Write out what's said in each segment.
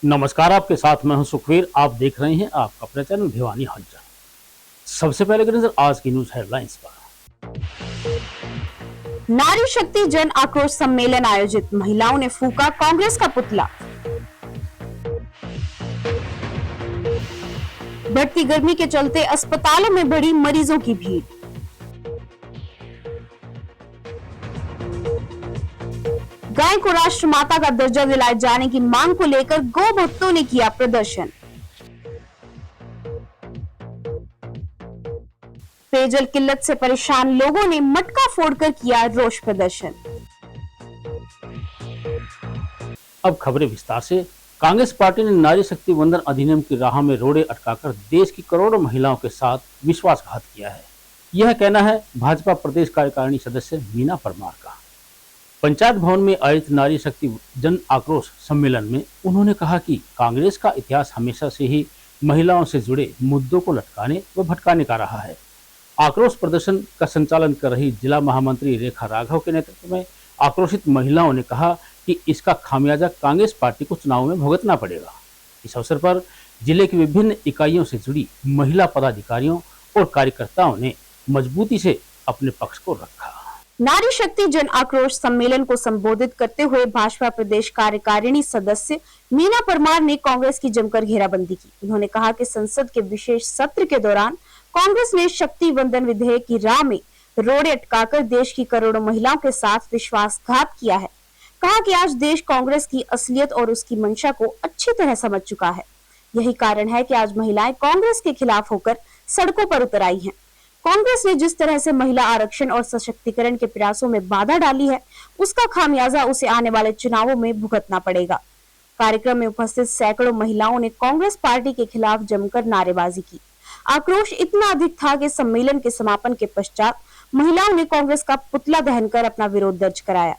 नमस्कार, आपके साथ मैं हूं सुखवीर। आप देख रहे हैं आपका अपना चैनल भिवानी हलचल। सबसे पहले की नजर आज की न्यूज हेडलाइंस पर। नारी शक्ति जन आक्रोश सम्मेलन आयोजित, महिलाओं ने फूका कांग्रेस का पुतला। बढ़ती गर्मी के चलते अस्पतालों में बढ़ी मरीजों की भीड़। गाय को राष्ट्रमाता का दर्जा दिलाए जाने की मांग को लेकर गौ भक्तों ने किया प्रदर्शन। पेयजल किल्लत से परेशान लोगों ने मटका फोड़कर किया रोष प्रदर्शन। अब खबरें विस्तार से। कांग्रेस पार्टी ने नारी शक्ति वंदन अधिनियम की राह में रोड़े अटकाकर देश की करोड़ों महिलाओं के साथ विश्वासघात किया है। यह कहना है भाजपा प्रदेश कार्यकारिणी सदस्य मीना परमार का। पंचायत भवन में आयोजित नारी शक्ति जन आक्रोश सम्मेलन में उन्होंने कहा कि कांग्रेस का इतिहास हमेशा से ही महिलाओं से जुड़े मुद्दों को लटकाने व भटकाने का रहा है। आक्रोश प्रदर्शन का संचालन कर रही जिला महामंत्री रेखा राघव के नेतृत्व में आक्रोशित महिलाओं ने कहा कि इसका खामियाजा कांग्रेस पार्टी को चुनाव में भुगतना पड़ेगा। इस अवसर पर जिले की विभिन्न इकाइयों से जुड़ी महिला पदाधिकारियों और कार्यकर्ताओं ने मजबूती से अपने पक्ष को रखा। नारी शक्ति जन आक्रोश सम्मेलन को संबोधित करते हुए भाजपा प्रदेश कार्यकारिणी सदस्य मीना परमार ने कांग्रेस की जमकर घेराबंदी की। उन्होंने कहा कि संसद के विशेष सत्र के दौरान कांग्रेस ने शक्ति वंदन विधेयक की राह में रोड़े अटकाकर देश की करोड़ों महिलाओं के साथ विश्वासघात किया है। कहा कि आज देश कांग्रेस की असलियत और उसकी मंशा को अच्छी तरह समझ चुका है। यही कारण है कि आज महिलाएं कांग्रेस के खिलाफ होकर सड़कों पर उतर आई हैं। कांग्रेस ने जिस तरह से महिला आरक्षण और सशक्तिकरण के प्रयासों में बाधा डाली है, उसका खामियाजा उसे आने वाले चुनावों में भुगतना पड़ेगा। कार्यक्रम में उपस्थित सैकड़ों महिलाओं ने कांग्रेस पार्टी के खिलाफ जमकर नारेबाजी की। आक्रोश इतना अधिक था कि सम्मेलन के समापन के पश्चात महिलाओं ने कांग्रेस का पुतला दहनकर अपना विरोध दर्ज कराया।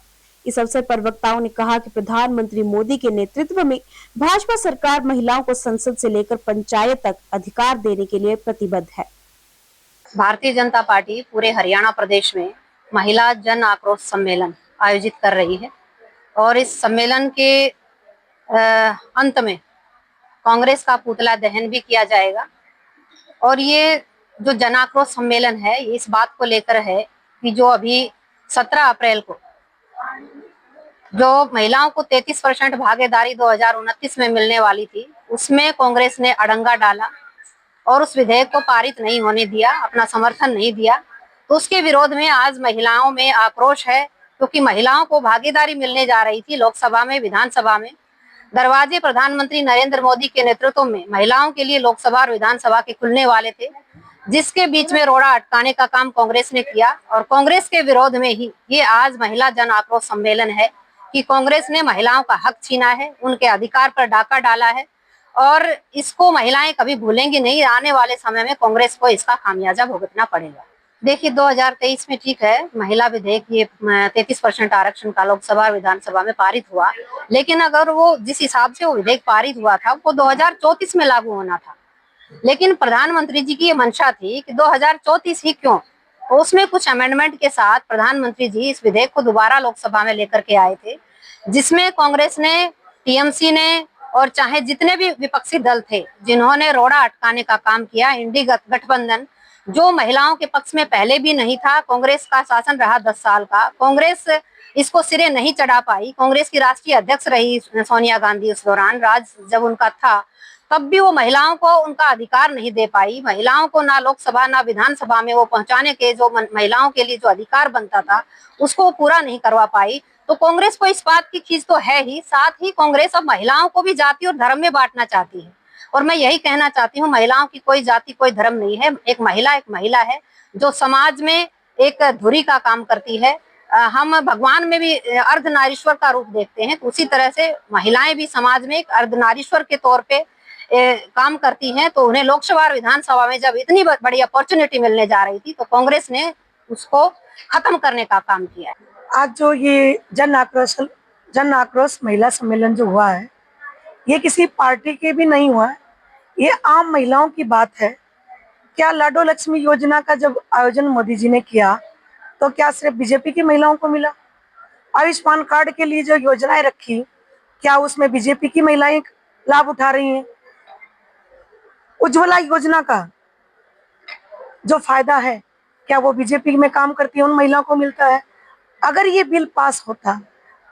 इस अवसर पर वक्ताओं ने कहा कि प्रधानमंत्री मोदी के नेतृत्व में भाजपा सरकार महिलाओं को संसद से लेकर पंचायत तक अधिकार देने के लिए प्रतिबद्ध है। भारतीय जनता पार्टी पूरे हरियाणा प्रदेश में महिला जन आक्रोश सम्मेलन आयोजित कर रही है और इस सम्मेलन के अंत में कांग्रेस का पुतला दहन भी किया जाएगा। और ये जो जन आक्रोश सम्मेलन है इस बात को लेकर है कि जो अभी 17 अप्रैल को जो महिलाओं को 33% भागीदारी 2029 में मिलने वाली थी, उसमें कांग्रेस ने अड़ंगा डाला और उस विधेयक को पारित नहीं होने दिया, अपना समर्थन नहीं दिया। तो उसके विरोध में आज महिलाओं में आक्रोश है, क्योंकि महिलाओं को भागीदारी मिलने जा रही थी लोकसभा में, विधानसभा में। दरवाजे प्रधानमंत्री नरेंद्र मोदी के नेतृत्व में महिलाओं के लिए लोकसभा और विधानसभा के खुलने वाले थे, जिसके बीच में रोड़ा अटकाने का काम कांग्रेस ने किया। और कांग्रेस के विरोध में ही ये आज महिला जन आक्रोश सम्मेलन है कि कांग्रेस ने महिलाओं का हक छीना है, उनके अधिकार पर डाका डाला है और इसको महिलाएं कभी भूलेंगी नहीं। आने वाले समय में कांग्रेस को इसका खामियाजा भुगतना पड़ेगा। देखिए 2023 में ठीक है महिला विधेयक ये 33% आरक्षण का लोकसभा विधानसभा में पारित हुआ, लेकिन अगर वो जिस हिसाब से वो विधेयक पारित हुआ था वो 2034 में लागू होना था। लेकिन प्रधानमंत्री जी की ये मंशा थी कि 2034 ही क्यों, तो उसमें कुछ अमेंडमेंट के साथ प्रधानमंत्री जी इस विधेयक को दोबारा लोकसभा में लेकर के आए थे, जिसमें कांग्रेस ने, टीएमसी ने और चाहे जितने भी विपक्षी दल थे जिन्होंने रोड़ा अटकाने का काम किया, इंडी गठबंधन जो महिलाओं के पक्ष में पहले भी नहीं था। कांग्रेस का शासन रहा 10 साल का, कांग्रेस इसको सिरे नहीं चढ़ा पाई। कांग्रेस की राष्ट्रीय अध्यक्ष रही सोनिया गांधी, उस दौरान राज जब उनका था तब भी वो महिलाओं को उनका अधिकार नहीं दे पाई। महिलाओं को ना लोकसभा ना विधानसभा में वो पहुंचाने के जो महिलाओं के लिए जो अधिकार बनता था उसको पूरा नहीं करवा पाई। तो कांग्रेस को इस बात की खींच तो है ही, साथ ही कांग्रेस अब महिलाओं को भी जाति और धर्म में बांटना चाहती है। और मैं यही कहना चाहती हूँ, महिलाओं की कोई जाति कोई धर्म नहीं है। एक महिला है जो समाज में एक धुरी का काम करती है। हम भगवान में भी अर्धनारीश्वर का रूप देखते हैं, तो उसी तरह से महिलाएं भी समाज में एक अर्धनारीश्वर के तौर पे काम करती हैं। तो उन्हें लोकसभा और विधानसभा में जब इतनी बड़ी अपॉर्चुनिटी मिलने जा रही थी तो कांग्रेस ने उसको खत्म करने का काम किया है। आज जो ये जन आक्रोश महिला सम्मेलन जो हुआ है, ये किसी पार्टी के भी नहीं हुआ है, ये आम महिलाओं की बात है। क्या लाडो लक्ष्मी योजना का जब आयोजन मोदी जी ने किया तो क्या सिर्फ बीजेपी की महिलाओं को मिला? आयुष्मान कार्ड के लिए जो योजनाएं रखी, क्या उसमें बीजेपी की महिलाएं लाभ उठा रही हैं। उज्ज्वला योजना का जो फायदा है, क्या वो बीजेपी में काम करती है उन महिलाओं को मिलता है? अगर ये बिल पास होता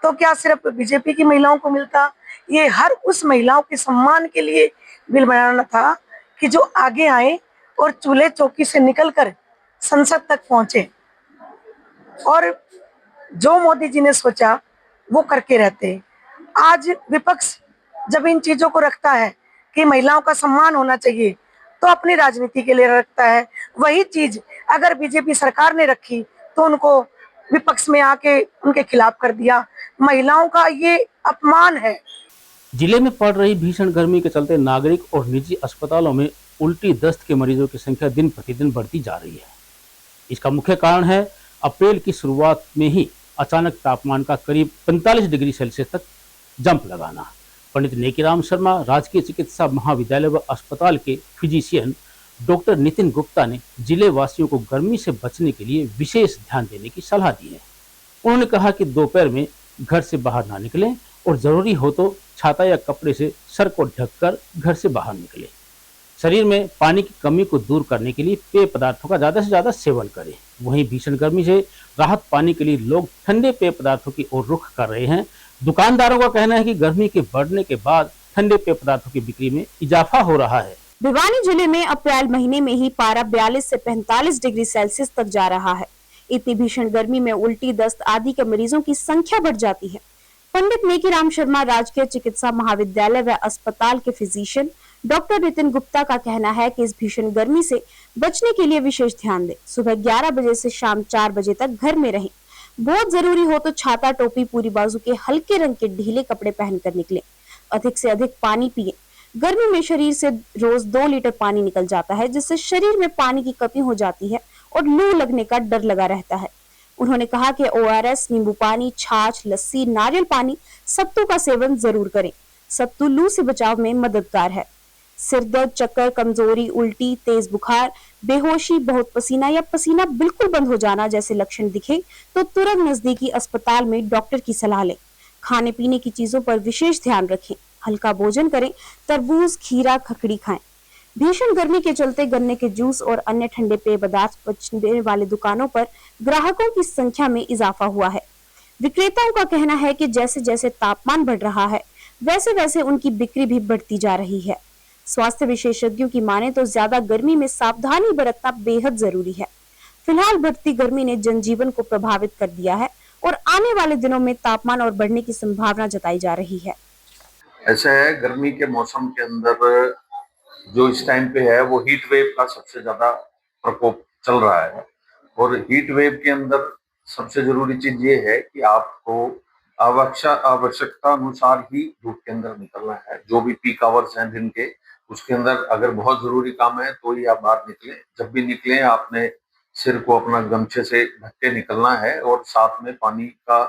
तो क्या सिर्फ बीजेपी की महिलाओं को मिलता? ये हर उस महिलाओं के सम्मान के लिए बिल बनाना था कि जो आगे आए और चूल्हे चौकी से निकलकर संसद तक पहुंचे। और जो मोदी जी ने सोचा वो करके रहते। आज विपक्ष जब इन चीजों को रखता है कि महिलाओं का सम्मान होना चाहिए तो अपनी राजनीति के लिए रखता है। वही चीज अगर बीजेपी सरकार ने रखी तो उनको विपक्ष में आके उनके खिलाफ कर दिया। महिलाओं का ये अपमान है। जिले में पड़ रही भीषण गर्मी के चलते नागरिक और निजी अस्पतालों में उल्टी दस्त के मरीजों की संख्या दिन प्रतिदिन बढ़ती जा रही है। इसका मुख्य कारण है अप्रैल की शुरुआत में ही अचानक तापमान का करीब 45 डिग्री सेल्सियस तक जंप लगाना। पंडित नेकीराम शर्मा राजकीय चिकित्सा महाविद्यालय व अस्पताल के फिजिशियन डॉक्टर नितिन गुप्ता ने जिले वासियों को गर्मी से बचने के लिए विशेष ध्यान देने की सलाह दी है। उन्होंने कहा कि दोपहर में घर से बाहर ना निकलें और जरूरी हो तो छाता या कपड़े से सर को ढककर घर से बाहर निकलें। शरीर में पानी की कमी को दूर करने के लिए पेय पदार्थों का ज़्यादा से ज़्यादा सेवन करें। वहीं भीषण गर्मी से राहत पाने के लिए लोग ठंडे पेय पदार्थों की ओर रुख कर रहे हैं। दुकानदारों का कहना है कि गर्मी के बढ़ने के बाद ठंडे पेय पदार्थों की बिक्री में इजाफा हो रहा है। भिवानी जिले में अप्रैल महीने में ही पारा 42 से 45 डिग्री सेल्सियस तक जा रहा है। इतनी भीषण गर्मी में उल्टी दस्त आदि के मरीजों की संख्या बढ़ जाती है। पंडित नेकीराम शर्मा राजकीय चिकित्सा महाविद्यालय व अस्पताल के फिजिशियन डॉक्टर नितिन गुप्ता का कहना है कि इस भीषण गर्मी से बचने के लिए विशेष ध्यान दें। सुबह 11 बजे से शाम 4 बजे तक घर में रहें। बहुत जरूरी हो तो छाता, टोपी, पूरी बाजू के हल्के रंग के ढीले कपड़े पहनकर निकलें। अधिक से अधिक पानी पिएं। गर्मी में शरीर से रोज 2 लीटर पानी निकल जाता है, जिससे शरीर में पानी की कमी हो जाती है और लू लगने का डर लगा रहता है। उन्होंने कहा कि ORS, नींबू पानी, छाछ, लस्सी, नारियल पानी, सत्तू का सेवन जरूर करें। सत्तू लू से बचाव में मददगार है। सिर दर्द, चक्कर, कमजोरी, उल्टी, तेज बुखार, बेहोशी, बहुत पसीना या पसीना बिल्कुल बंद हो जाना जैसे लक्षण दिखे तो तुरंत नजदीकी अस्पताल में डॉक्टर की सलाह लें। खाने पीने की चीजों पर विशेष ध्यान रखें। हल्का भोजन करें। तरबूज, खीरा, खकड़ी खाएं। भीषण गर्मी के चलते गन्ने के जूस और अन्य ठंडे पेय पदार्थ बेचने वाले दुकानों पर ग्राहकों की संख्या में इजाफा हुआ है। विक्रेताओं का कहना है कि जैसे जैसे तापमान बढ़ रहा है वैसे वैसे उनकी बिक्री भी बढ़ती जा रही है। स्वास्थ्य विशेषज्ञों की माने तो ज्यादा गर्मी में सावधानी बरतना बेहद जरूरी है। फिलहाल बढ़ती गर्मी ने जनजीवन को प्रभावित कर दिया है और आने वाले दिनों में तापमान और बढ़ने की संभावना जताई जा रही है। ऐसा है, गर्मी के मौसम के अंदर जो इस टाइम पे है वो हीट वेव का सबसे ज्यादा प्रकोप चल रहा है। और हीट वेव के अंदर सबसे जरूरी चीज ये है कि आपको आवश्यकता अनुसार ही धूप के अंदर निकलना है। जो भी पीक आवर्स हैं दिन के, उसके अंदर अगर बहुत जरूरी काम है तो ही आप बाहर निकलें। जब भी निकलें आपने सिर को अपना गमछे से ढक के निकलना है और साथ में पानी का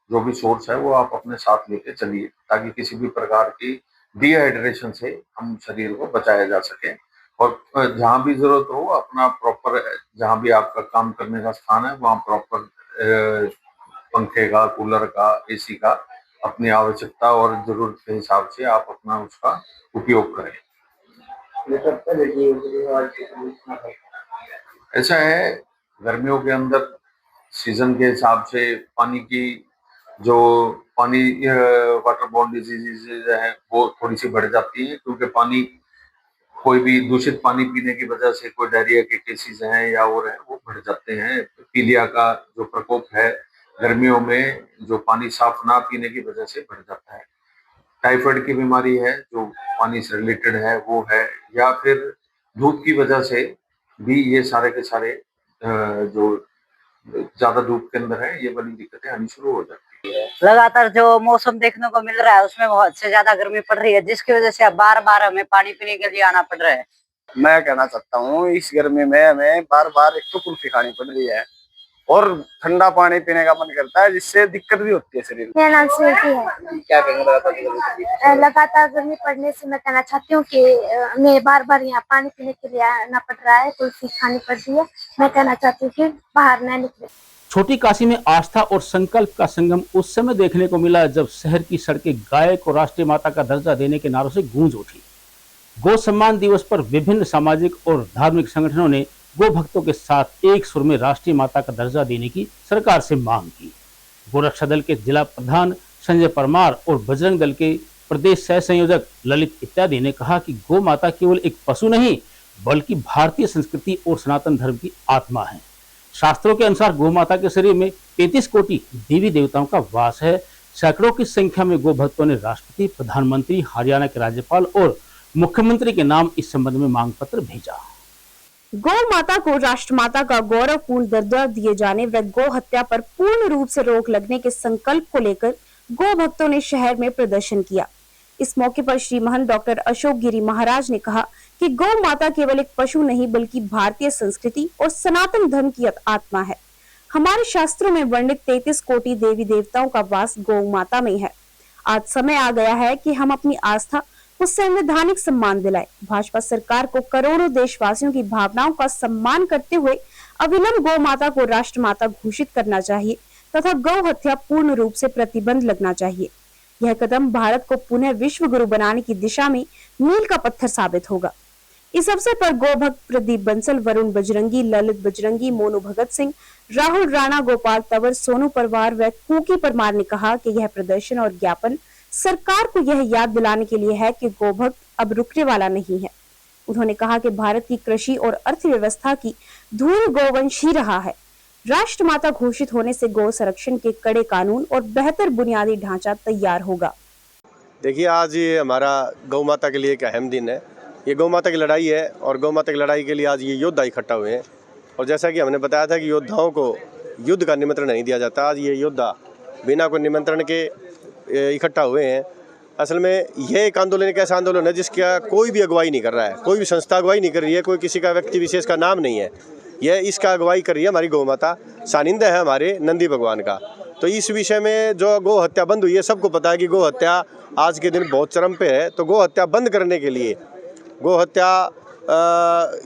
जो भी सोर्स है वो आप अपने साथ लेके चलिए, ताकि किसी भी प्रकार की डिहाइड्रेशन से हम शरीर को बचाया जा सके। और जहां भी जरूरत हो अपना प्रॉपर, जहां भी आपका काम करने का स्थान है वहां प्रॉपर पंखे का, कूलर का, AC का अपनी आवश्यकता और जरूरत के हिसाब से आप अपना उसका उपयोग करें। ऐसा है, गर्मियों के अंदर सीजन के हिसाब से पानी की जो वाटर बोर्न डिजीजेज है वो थोड़ी सी बढ़ जाती है, क्योंकि पानी, कोई भी दूषित पानी पीने की वजह से कोई डायरिया के केसेस हैं या और है वो बढ़ जाते हैं। पीलिया का जो प्रकोप है गर्मियों में, जो पानी साफ ना पीने की वजह से बढ़ जाता है। टाइफाइड की बीमारी है जो पानी से रिलेटेड है वो है, या फिर धूप की वजह से भी ये सारे के सारे जो ज्यादा धूप के अंदर है ये वाली दिक्कतें आनी शुरू हो जाती है। लगातार जो मौसम देखने को मिल रहा है उसमें बहुत से ज्यादा गर्मी पड़ रही है, जिसकी वजह से अब बार बार हमें पानी पीने के लिए आना पड़ रहा है। मैं कहना चाहता हूँ इस गर्मी में हमें बार बार एक तो कुल्फी खानी पड़ रही है और ठंडा पानी पीने का मन करता है, जिससे दिक्कत भी होती है शरीर में। मेरा नाम स्वीटी है। क्या कहेंगे लगातार गर्मी पड़ने से मैं कहना चाहती हूँ कि हमें बार बार यहाँ पानी पीने के लिए आना पड़ रहा है, कुल्फी खानी पड़ रही है। मैं कहना चाहती हूँ कि बाहर न निकले। छोटी काशी में आस्था और संकल्प का संगम उस समय देखने को मिला जब शहर की सड़कें गाय को राष्ट्रीय माता का दर्जा देने के नारों से गूंज उठी। गौ सम्मान दिवस पर विभिन्न सामाजिक और धार्मिक संगठनों ने गो भक्तों के साथ एक सुर में राष्ट्रीय माता का दर्जा देने की सरकार से मांग की। गोरक्षा दल के जिला प्रधान संजय परमार और बजरंग दल के प्रदेश सह संयोजक ललित इत्यादि ने कहा कि गौ माता केवल एक पशु नहीं बल्कि भारतीय संस्कृति और सनातन धर्म की आत्मा है। शास्त्रों के अनुसार गौ माता के शरीर में 33 कोटि देवी देवताओं का वास है। सैकड़ों की संख्या में गौ भक्तों ने राष्ट्रपति, प्रधानमंत्री, हरियाणा के राज्यपाल और मुख्यमंत्री के नाम इस संबंध में मांग पत्र भेजा। गौ माता को राष्ट्रमाता का गौरवपूर्ण दर्जा दिए जाने व गौ हत्या पर पूर्ण रूप से रोक लगने के संकल्प को लेकर गौ भक्तों ने शहर में प्रदर्शन किया। इस मौके पर श्री महंत डॉक्टर अशोक गिरी महाराज ने कहा कि गौ माता केवल एक पशु नहीं बल्कि भारतीय संस्कृति और सनातन धर्म की आत्मा है। हमारे शास्त्रों में वर्णित 33 कोटि देवी देवताओं का वास गौ माता में है। आज समय आ गया है कि हम अपनी आस्था को संवैधानिक सम्मान दिलाए। भाजपा सरकार को करोड़ों देशवासियों की भावनाओं का सम्मान करते हुए अविलंब गौ माता को राष्ट्रमाता घोषित करना चाहिए तथा गौ हत्या पूर्ण रूप से प्रतिबंध लगना चाहिए। यह कदम भारत को पुनः विश्व गुरु बनाने की दिशा में मील का पत्थर साबित होगा। इस अवसर पर गौ भक्त प्रदीप बंसल, वरुण बजरंगी, ललित बजरंगी, मोनू भगत सिंह, राहुल राणा, गोपाल तंवर, सोनू परमार व कुकी परमार ने कहा कि यह प्रदर्शन और ज्ञापन सरकार को यह याद दिलाने के लिए है कि गौ भक्त अब रुकने वाला नहीं है। उन्होंने कहा कि भारत की कृषि और अर्थव्यवस्था की धूल गौवंश ही रहा है। राष्ट्रमाता घोषित होने से गौ संरक्षण के कड़े कानून और बेहतर बुनियादी ढांचा तैयार होगा। देखिए, आज ये हमारा गौ माता के लिए एक अहम दिन है। ये गौ माता की लड़ाई है और गौ माता की लड़ाई के लिए आज ये योद्धा इकट्ठा हुए हैं। और जैसा कि हमने बताया था कि योद्धाओं को युद्ध का निमंत्रण नहीं दिया जाता, आज ये योद्धा बिना कोई निमंत्रण के इकट्ठा हुए हैं। असल में यह एक आंदोलन एक ऐसा आंदोलन है जिसका कोई भी अगुवाई नहीं कर रहा है, कोई भी संस्था अगुवाई नहीं कर रही है, कोई किसी का व्यक्ति विशेष का नाम नहीं है। यह इसका अगुवाई कर रही है हमारी गौ माता, सानिंदा है हमारे नंदी भगवान का। तो इस विषय में जो गौ हत्या बंद हुई है, सबको पता है कि गौ हत्या आज के दिन बहुत चरम पे है। तो गौ हत्या बंद करने के लिए, गौ हत्या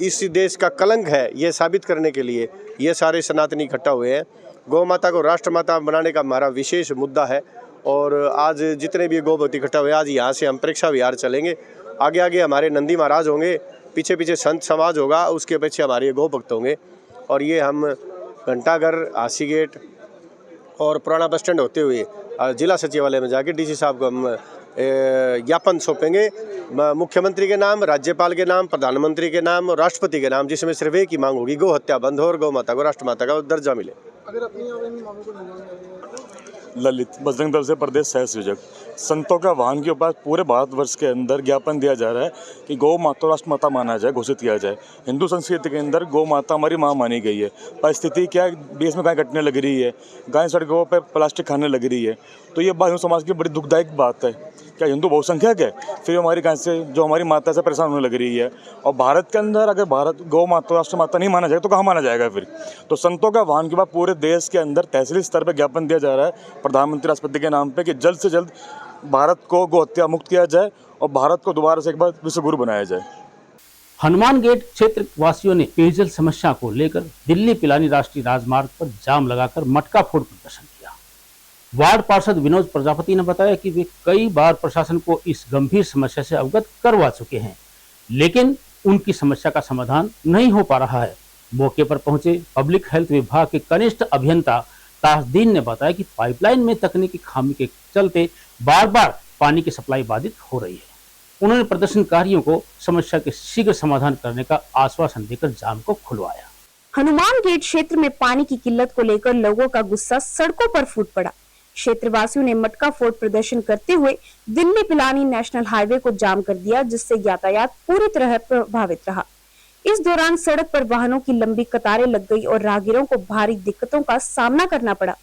इस देश का कलंक है ये साबित करने के लिए ये सारे सनातनी इकट्ठा हुए हैं। गौ माता को राष्ट्रमाता बनाने का हमारा विशेष मुद्दा है। और आज जितने भी गौ भक्त इकट्ठा हुए, आज यहाँ से हम प्रेक्षा विहार चलेंगे। आगे आगे हमारे नंदी महाराज होंगे, पीछे पीछे संत समाज होगा, उसके पीछे हमारे गौ भक्त होंगे। और ये हम घंटाघर, हासी गेट और पुराना बस स्टैंड होते हुए जिला सचिवालय में जाके डीसी साहब को हम ज्ञापन सौंपेंगे, मुख्यमंत्री के नाम, राज्यपाल के नाम, प्रधानमंत्री के नाम और राष्ट्रपति के नाम, जिसमें सिर्फ एक ही मांग होगी, गौ हत्या बंद हो और गौ माता को राष्ट्रमाता का दर्जा मिले। अगर अपनी मांगों को ललित बजरंग दल से प्रदेश सह संयोजक, संतों का वाहन के ऊपर पूरे भारतवर्ष के अंदर ज्ञापन दिया जा रहा है कि गौ माता राष्ट्रमाता माना जाए, घोषित किया जाए। हिंदू संस्कृति के अंदर गौ माता हमारी माँ मानी गई है। परिस्थिति क्या है, देश में गाय कटने लग रही है, गाय सड़कों पर प्लास्टिक खाने लग रही है। तो ये बात हिंदू समाज की बड़ी दुखदायक बात है। क्या हिंदू बहुसंख्यक है, फिर हमारी गाय से जो हमारी माता से परेशान होने लग रही है। और भारत के अंदर अगर भारत गौ माता राष्ट्रमाता नहीं माना जाएगा तो कहाँ माना जाएगा फिर। तो संतों का वाहन के बाद पूरे देश के अंदर तहसील स्तर पर ज्ञापन दिया जा रहा है प्रधानमंत्री, राष्ट्रपति के नाम पे कि जल्द से जल्द भारत को गौ हत्या मुक्त किया जाए और भारत को दोबारा से एक बार विश्व गुरु बनाया जाए। हनुमान गेट क्षेत्र वासियों ने पेयजल समस्या को लेकर दिल्ली पिलानी राष्ट्रीय राजमार्ग पर जाम लगाकर मटका फोड़ प्रदर्शन किया। वार्ड पार्षद विनोद प्रजापति ने बताया कि वे कई बार प्रशासन को इस गंभीर समस्या से अवगत करवा चुके हैं, लेकिन उनकी समस्या का समाधान नहीं हो पा रहा है। मौके पर पहुंचे पब्लिक हेल्थ विभाग के कनिष्ठ अभियंता ताजदीन ने बताया कि पाइपलाइन में तकनीकी खामी के चलते बार बार पानी की सप्लाई बाधित हो रही है। उन्होंने प्रदर्शनकारियों को समस्या के शीघ्र समाधान करने का आश्वासन देकर जाम को खुलवाया। हनुमान गेट क्षेत्र में पानी की किल्लत को लेकर लोगों का गुस्सा सड़कों पर फूट पड़ा। क्षेत्रवासियों ने मटका फोड़ प्रदर्शन करते हुए दिल्ली पिलानी नेशनल हाईवे को जाम कर दिया, जिससे यातायात पूरी तरह प्रभावित रहा। इस दौरान सड़क पर वाहनों की लंबी कतारें लग गई और राहगीरों को भारी दिक्कतों का सामना करना पड़ा।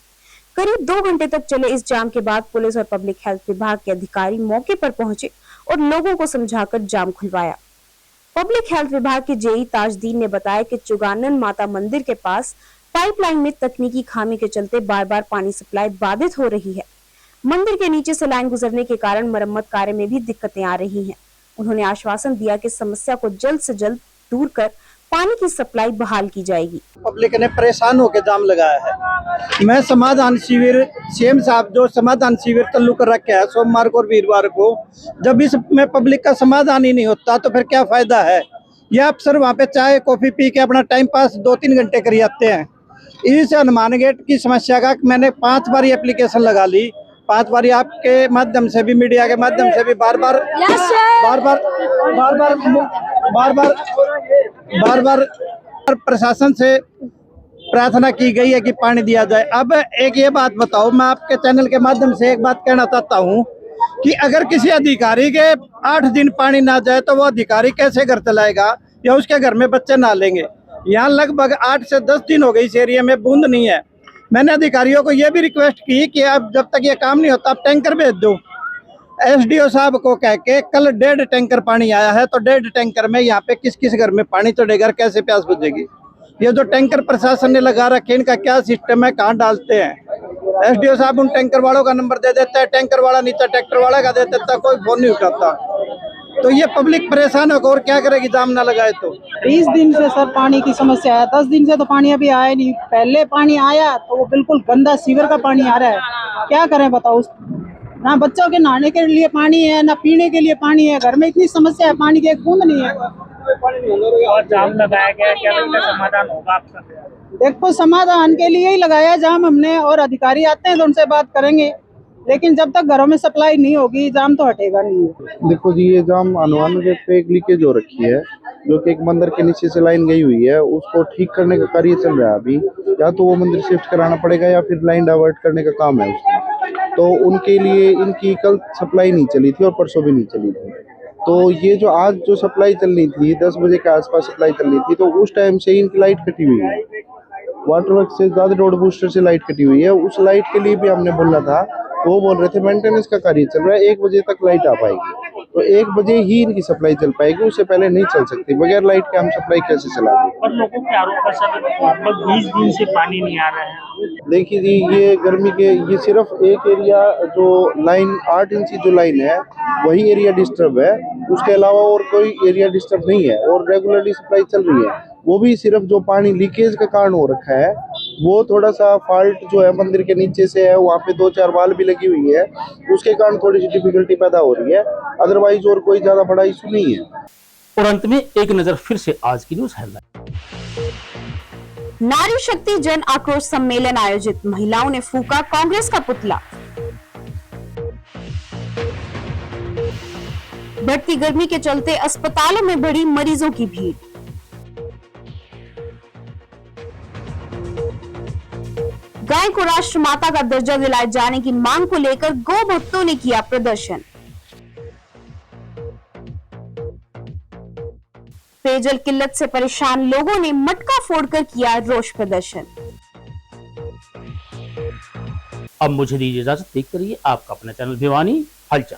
करीब 2 घंटे तक चले इस जाम के बाद पुलिस और पब्लिक हेल्थ विभाग के अधिकारी मौके पर पहुंचे और लोगों को समझाकर जाम खुलवाया। पब्लिक हेल्थ विभाग के जेई ताजदीन ने बताया कि चुगानन माता मंदिर के पास पाइपलाइन में तकनीकी खामी के चलते बार बार पानी सप्लाई बाधित हो रही है। मंदिर के नीचे से लाइन गुजरने के कारण मरम्मत कार्य में भी दिक्कतें आ रही हैं। उन्होंने आश्वासन दिया कि समस्या को जल्द से जल्द दूर कर पानी की सप्लाई बहाल की जाएगी। पब्लिक ने परेशान होकर जाम लगाया है। मैं समाधान शिविर सीएम साहब जो समाधान शिविर चालू कर रखे है सोमवार को और वीरवार को, जब इसमें पब्लिक का समाधान ही नहीं होता तो फिर क्या फायदा है। ये अफसर वहाँ पे चाय कॉफी पी के अपना टाइम पास 2-3 घंटे कर जाते हैं। इस हनुमान गेट की समस्या का मैंने 5 बार एप्लीकेशन लगा ली, 5 बार आपके माध्यम से भी, मीडिया के माध्यम से भी बार बार प्रशासन से प्रार्थना की गई है कि पानी दिया जाए। अब एक ये बात बताओ, मैं आपके चैनल के माध्यम से एक बात कहना चाहता हूँ कि अगर किसी अधिकारी के 8 दिन पानी ना जाए तो वो अधिकारी कैसे घर चलाएगा या उसके घर में बच्चे ना लेंगे। यहाँ लगभग 8 से 10 दिन हो गए इस एरिया में बूंद नहीं है। मैंने अधिकारियों को ये भी रिक्वेस्ट की कि अब जब तक ये काम नहीं होता आप टैंकर भेज दो। एसडीओ साहब को कह के कल 1.5 टैंकर पानी आया है, तो 1.5 टैंकर में यहाँ पे किस किस घर में पानी चढ़ेगा, कैसे प्यास बुझेगी। ये जो टैंकर प्रशासन ने लगा रखे इनका क्या सिस्टम है, कहाँ डालते हैं। एसडीओ साहब उन टैंकर वालों का नंबर दे देता है, टैंकर वाला नीचे ट्रैक्टर वाला का दे देता है, कोई फोन नहीं उठाता। तो ये पब्लिक परेशान होकर और क्या करेगी, जाम ना लगाए तो। 20 दिन से सर पानी की समस्या है, 10 दिन से तो पानी अभी आया नहीं। पहले पानी आया तो वो बिल्कुल गंदा सीवर का पानी आ रहा है, क्या करें बताओ। ना बच्चों के नहाने के लिए पानी है, ना पीने के लिए पानी है। घर में इतनी समस्या है, पानी की एक बूंद नहीं है। और जाम लगाया गया, क्या लगता है समाधान होगा आपका? देखो समाधान के लिए ही लगाया जाम हमने, और अधिकारी आते हैं तो उनसे बात करेंगे, लेकिन जब तक घरों में सप्लाई नहीं होगी जाम तो हटेगा नहीं। देखो जी, ये जाम हनुमान गेट पे एक लीकेज हो रखी है, जो कि एक मंदिर के नीचे से लाइन गई हुई है, उसको ठीक करने का कार्य चल रहा है अभी। या तो वो मंदिर शिफ्ट कराना पड़ेगा या फिर लाइन डाइवर्ट करने का काम है उसका। तो उनके लिए इनकी कल सप्लाई नहीं चली थी और परसों भी नहीं चली थी। तो ये जो आज जो सप्लाई चलनी थी 10 बजे के आसपास सप्लाई चलनी थी, तो उस टाइम से इनकी लाइट कटी हुई है। वाटर वर्क से ज़्यादा रोड बूस्टर से लाइट कटी हुई है। उस लाइट के लिए भी हमने बोला था, तो वो बोल रहे थे मेंटेनेंस का कार्य चल रहा है, 1 बजे तक लाइट आ पाएगी। तो 1 बजे ही इनकी सप्लाई चल पाएगी, उससे पहले नहीं चल सकती। बगैर लाइट के हम सप्लाई कैसे चला दें। और लोगों के आरोप है लगभग 20 दिन से पानी नहीं आ रहा है। देखिए जी, ये गर्मी के ये सिर्फ एक एरिया जो लाइन 8 इंची जो लाइन है वही एरिया डिस्टर्ब है, उसके अलावा और कोई एरिया डिस्टर्ब नहीं है और रेगुलरली सप्लाई चल रही है। वो भी सिर्फ जो पानी लीकेज का कारण हो रखा है, वो थोड़ा सा फॉल्ट जो है मंदिर के नीचे से है, वहाँ पे 2-4 वाल भी लगी हुई है, उसके कारण थोड़ी सी डिफिकल्टी पैदा हो रही है। अदरवाइज और कोई ज्यादा बड़ा इशू नहीं है। और अंत में एक नजर फिर से आज की न्यूज हेडलाइन। नारी शक्ति जन आक्रोश सम्मेलन आयोजित, महिलाओं ने फूका कांग्रेस का पुतला। बढ़ती गर्मी के चलते अस्पतालों में बढ़ी मरीजों की भीड़। गाय को राष्ट्र माता का दर्जा दिलाए जाने की मांग को लेकर गौ भक्तों ने किया प्रदर्शन। पेयजल किल्लत से परेशान लोगों ने मटका फोड़कर किया रोष प्रदर्शन। अब मुझे दीजिए इजाजत, देखते रहिए आपका अपना चैनल भिवानी हलचल।